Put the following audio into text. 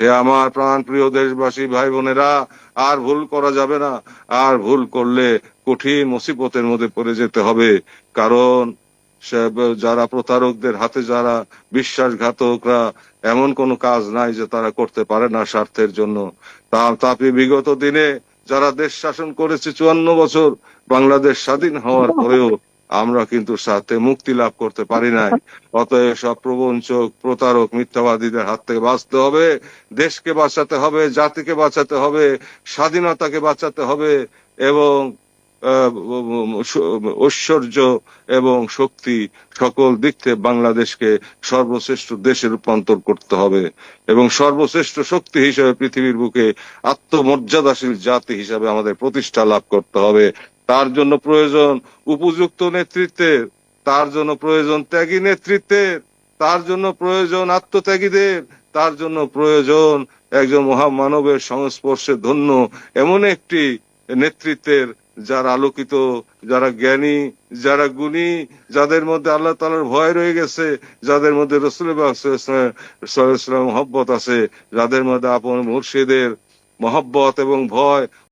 হে আমার প্রাণ প্রিয় দেশবাসী ভাই বোনেরা, আর ভুল করা যাবে না। আর ভুল করলে কঠিন মুসিবতের মধ্যে পড়ে যেতে হবে। কারণ যারা প্রতারকদের হাতে, যারা বিশ্বাসঘাতকরা, এমন কোনো কাজ নাই যে তারা করতে পারে না স্বার্থের জন্য। তাপি বিগত দিনে যারা দেশ শাসন করেছে 54 বছর, বাংলাদেশ স্বাধীন হওয়ার পরেও আমরা কিন্তু সাথে মুক্তি লাভ করতে পারি নাই। অতএব সব প্রবঞ্চক, প্রতারক, মিথ্যাবাদীদের হাত থেকে বাঁচতে হবে, দেশকে বাঁচাতে হবে, জাতিকে বাঁচাতে হবে, স্বাধীনতাকে বাঁচাতে হবে, এবং ঐশ্বর্য এবং শক্তি সকল দিক থেকে বাংলাদেশকে সর্বশ্রেষ্ঠ দেশে রূপান্তর করতে হবে এবং সর্বশ্রেষ্ঠ শক্তি হিসেবে পৃথিবীর বুকে আত্মমর্যাদাশীল জাতি হিসাবে আমাদের প্রতিষ্ঠা লাভ করতে হবে। তার জন্য প্রয়োজন উপযুক্ত নেতৃত্বের, তার জন্য প্রয়োজন ত্যাগী নেতৃত্বের, তার জন্য প্রয়োজন আত্মত্যাগীদের, তার জন্য প্রয়োজন একজন মহামানবের সংস্পর্শে ধন্য এমন একটি নেতৃত্বের, যারা আলোকিত, যারা জ্ঞানী, যারা গুণী, যাদের মধ্যে আল্লাহ তাআলার ভয় রয়ে গেছে, যাদের মধ্যে রাসূলুল্লাহ সাল্লাল্লাহু আলাইহি ওয়াসাল্লাম মহব্বত আছে, যাদের মধ্যে আপন মুর্শিদের মহব্বত এবং ভয়